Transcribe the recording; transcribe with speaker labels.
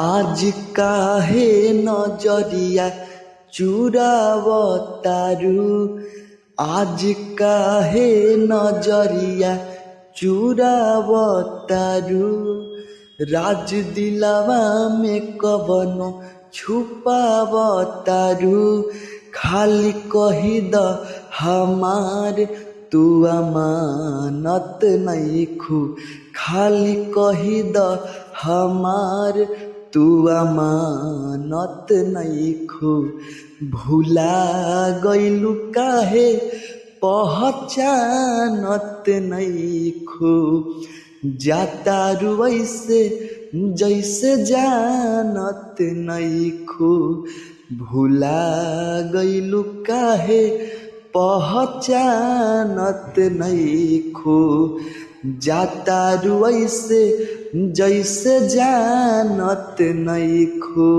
Speaker 1: आज काहे नजरिया चुरावतारू आज काहे नजरिया चुरावतारू राज दिलावा में कवनो छुपावतारू खाली कही द हमार तू अमानत नइखू खाली कही द हमार तू अमानत नइखू भुला गइलू काहे पहचानत नइखू जातारू ऐसे जैसे जानत नइखू भुला गइलू काहे पहचानत नइखू जातारू ऐसे जैसे जानत नइखू।